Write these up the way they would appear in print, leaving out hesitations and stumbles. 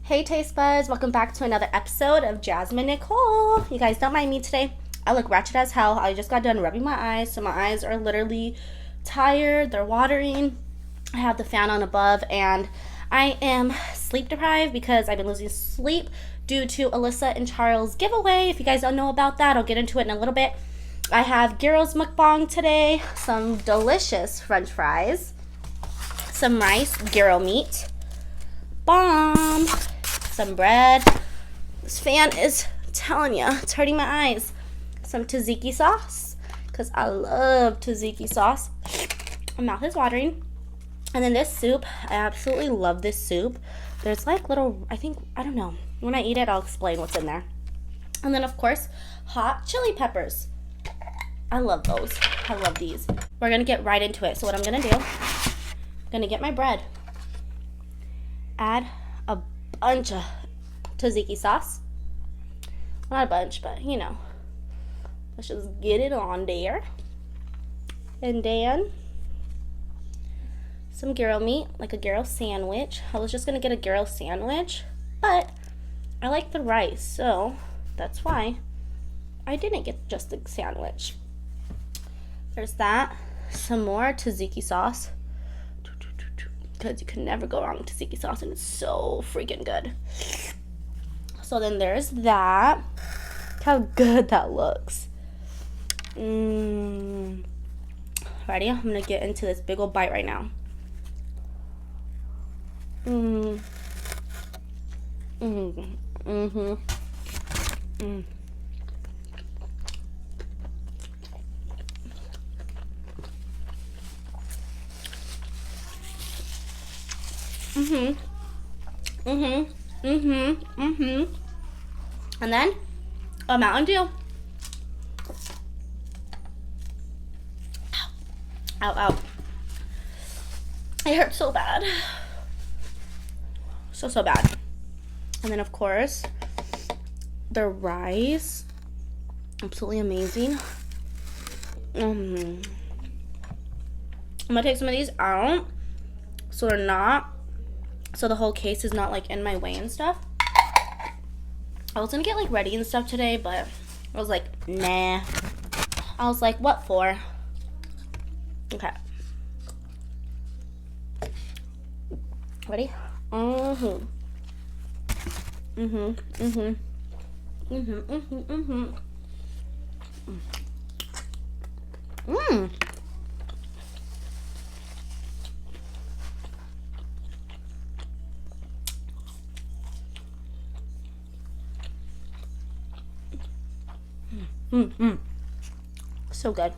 Hey Taste Buds, welcome back to another episode of Jasmine Nicole. You guys don't mind me today. I look ratchet as hell. I just got done rubbing my eyes, so my eyes are literally tired. They're watering. I have the fan on above, and I am sleep deprived because I've been losing sleep due to Alyssa and Charles' giveaway. If you guys don't know about that, I'll get into it in a little bit. I have gyros mukbang today, some delicious french fries, some rice, gyro meat, bomb, some bread. This fan is, I'm telling ya, it's hurting my eyes. Some tzatziki sauce, because I love tzatziki sauce. My mouth is watering. And then this soup, I absolutely love this soup. There's like little, I don't know. When I eat it, I'll explain what's in there. And then, of course, hot chili peppers. I love those. I love these. We're going to get right into it. So what I'm going to do, I'm going to get my bread. Add a bunch of tzatziki sauce. Not a bunch, but you know. Let's just get it on there. And then some gyro meat, like a gyro sandwich. I was just going to get a gyro sandwich, but I like the rice, so that's why I didn't get just a sandwich. There's that. Some more tzatziki sauce, because you can never go wrong with tzatziki sauce, and it's so freaking good. So then there's that. Look how good that looks. Ready? I'm gonna get into this big old bite right now. And then a Mountain Dew. Ow, ow. It hurts so bad. So bad. And then, of course, the rice. Absolutely amazing. I'm gonna take some of these out so the whole case is not like in my way and stuff. I was gonna get like ready and stuff today, but I was like, nah. I was like, what for? Okay. Ready? So good.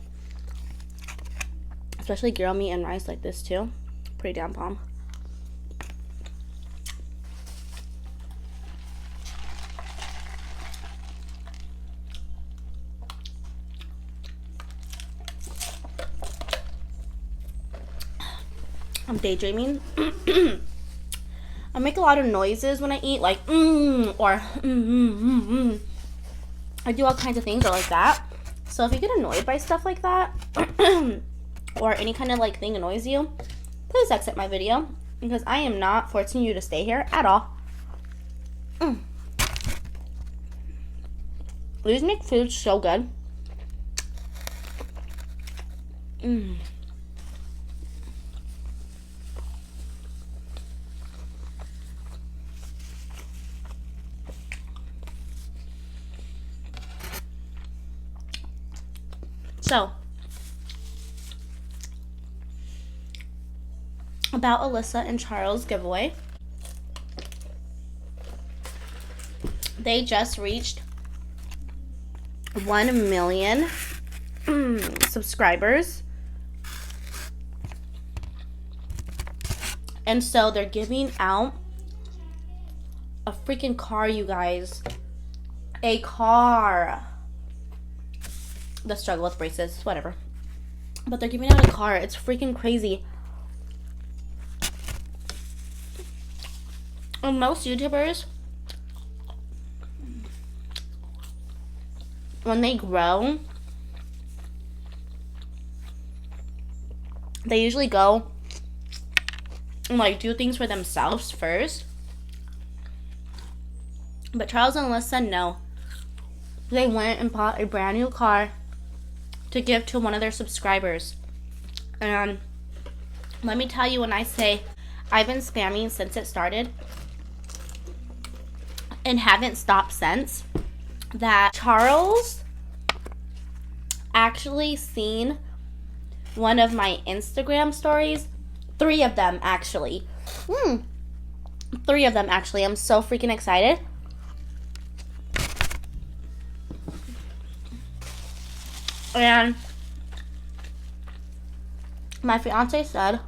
Especially gyro meat and rice like this too. Pretty damn bomb. I'm daydreaming. I make a lot of noises when I eat, like or I do all kinds of things like that. So if you get annoyed by stuff like that, or any kind of like thing annoys you, please exit my video, because I am not forcing you to stay here at all. These make food so good. So, about Alyssa and Charles' giveaway. They just reached 1 million subscribers. And so they're giving out a freaking car, you guys. A car. The struggle with braces, whatever. But they're giving out a car. It's freaking crazy. And most YouTubers, when they grow, they usually go and like do things for themselves first, But Charles and Alyssa, no. They went and bought a brand new car to give to one of their subscribers. And let me tell you, when I say I've been spamming since it started and haven't stopped since, that Charles actually seen one of my Instagram stories. 3 of them actually. 3 of them actually. I'm so freaking excited. And my fiance said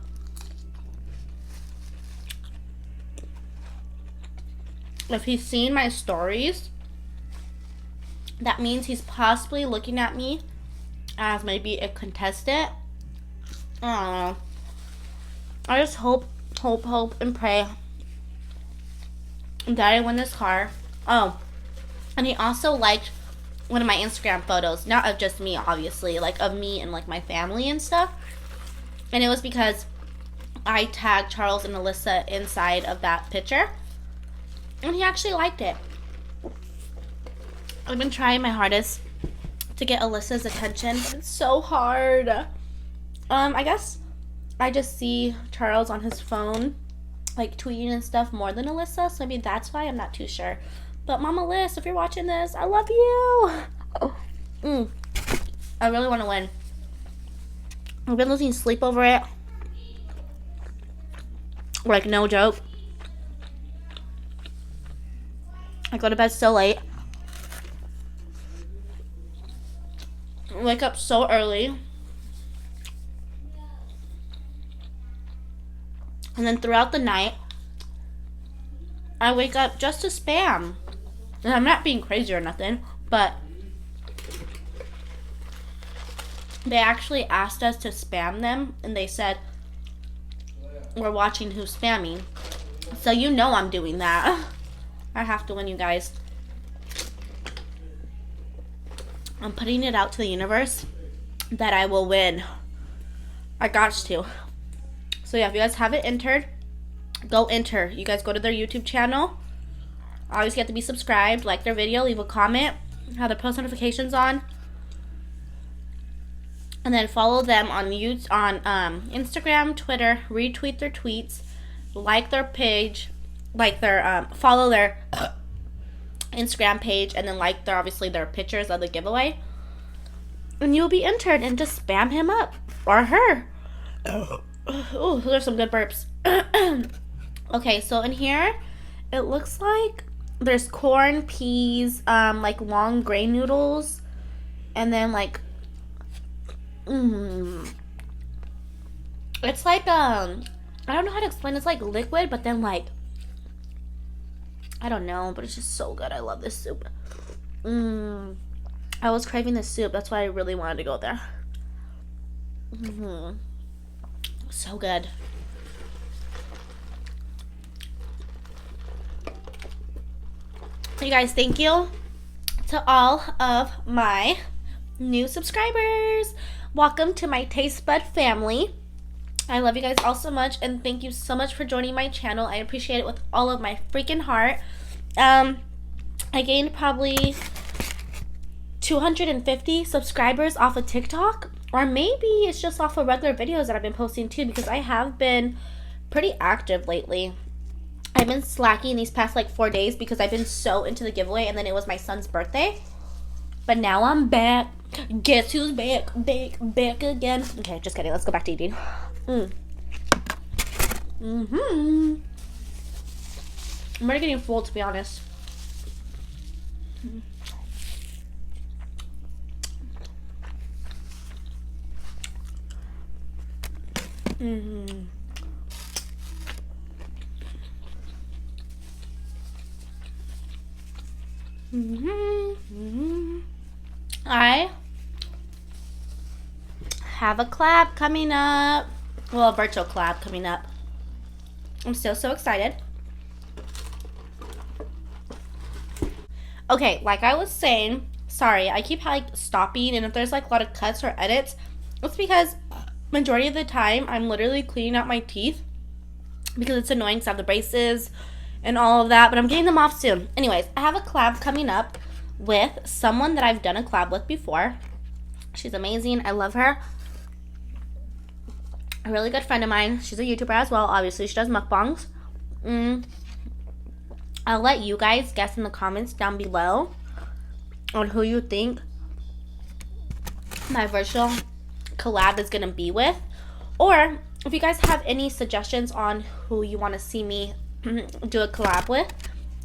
if he's seen my stories, that means he's possibly looking at me as maybe a contestant. I don't know. I just hope and pray that I win this car. Oh, and he also liked one of my Instagram photos, not of just me, obviously, like of me and like my family and stuff. And it was because I tagged Charles and Alyssa inside of that picture, and he actually liked it. I've been trying my hardest to get Alyssa's attention, but it's so hard. I guess I just see Charles on his phone, like tweeting and stuff more than Alyssa, so maybe that's why. I'm not too sure. But Mama Liz, if you're watching this, I love you. I really want to win. I've been losing sleep over it. Like, no joke. I go to bed so late. I wake up so early. And then throughout the night, I wake up just to spam. And I'm not being crazy or nothing, but they actually asked us to spam them, and they said we're watching who's spamming. So you know I'm doing that. I have to win, you guys. I'm putting it out to the universe that I will win. I got to. So yeah, if you guys haven't entered, go enter. You guys go to their YouTube channel. Always get to be subscribed, like their video, leave a comment, have their post notifications on, and then follow them on Instagram, Twitter, retweet their tweets, like their page, like their follow their Instagram page, and then like their obviously their pictures of the giveaway, and you'll be entered, and just spam him up or her. Oh, there's some good burps. Okay, so in here it looks like there's corn, peas, like long grain noodles, and then like it's like I don't know how to explain. It's like liquid, but then like I don't know, but it's just so good. I love this soup. I was craving this soup. That's why I really wanted to go there. So good. You guys, thank you to all of my new subscribers. Welcome to my TasteBud family. I love you guys all so much, and thank you so much for joining my channel. I appreciate it with all of my freaking heart. I gained probably 250 subscribers off of TikTok, or maybe it's just off of regular videos that I've been posting too, because I have been pretty active lately. I've been slacking these past like 4 days because I've been so into the giveaway, and then it was my son's birthday. But now I'm back. Guess who's back? Back again. Okay, just kidding. Let's go back to eating. I'm already getting full, to be honest. I have a collab coming up. Well, a virtual collab coming up. I'm still so excited. Okay, like I was saying, sorry, I keep like stopping, and if there's like a lot of cuts or edits, it's because majority of the time I'm literally cleaning out my teeth, because it's annoying because I have the braces and all of that, but I'm getting them off soon. Anyways, I have a collab coming up with someone that I've done a collab with before. She's amazing. I love her. A really good friend of mine. She's a YouTuber as well. Obviously, she does mukbangs. I'll let you guys guess in the comments down below on who you think my virtual collab is going to be with. Or if you guys have any suggestions on who you want to see me do a collab with,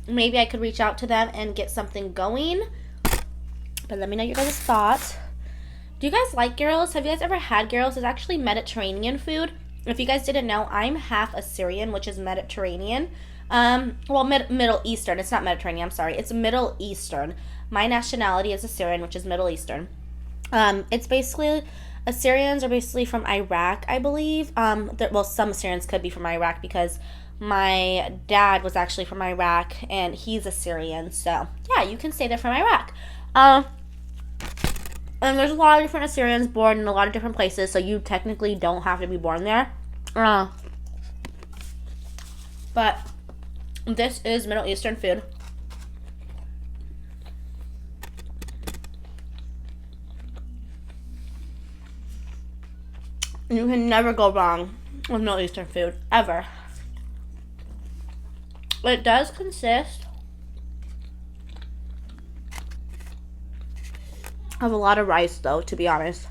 maybe I could reach out to them and get something going. But let me know your guys' thoughts. Do you guys like gyros? Have you guys ever had gyros? It's actually Mediterranean food. If you guys didn't know, I'm half Assyrian, which is Mediterranean. Well, Middle Eastern. It's not Mediterranean, I'm sorry. It's Middle Eastern. My nationality is Assyrian, which is Middle Eastern. It's basically, Assyrians are basically from Iraq, I believe. Well, some Assyrians could be from Iraq because my dad was actually from Iraq and he's Assyrian. So, yeah, you can say they're from Iraq. And there's a lot of different Assyrians born in a lot of different places, so you technically don't have to be born there. But this is Middle Eastern food. You can never go wrong with Middle Eastern food, ever. It does consist of a lot of rice, though, to be honest.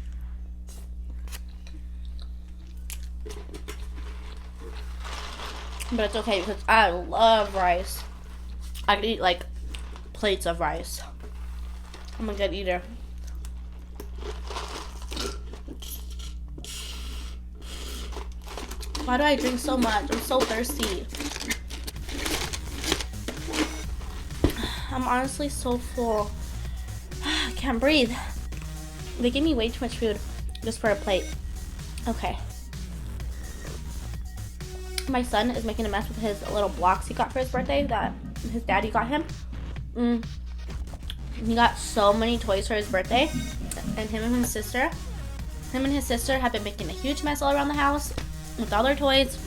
But it's okay because I love rice. I could eat like plates of rice. I'm a good eater. Why do I drink so much? I'm so thirsty. I'm honestly so full. I can't breathe. They give me way too much food just for a plate. Okay. My son is making a mess with his little blocks he got for his birthday that his daddy got him. He got so many toys for his birthday, and him and his sister have been making a huge mess all around the house with all their toys.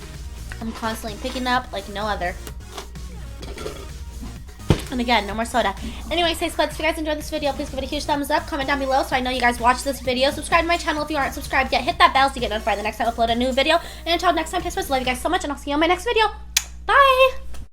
I'm constantly picking up like no other. And again, no more soda. Anyways, TasteBuds, if you guys enjoyed this video, please give it a huge thumbs up. Comment down below so I know you guys watched this video. Subscribe to my channel if you aren't subscribed yet. Hit that bell so you get notified the next time I upload a new video. And until next time, TasteBuds, love you guys so much, and I'll see you on my next video. Bye!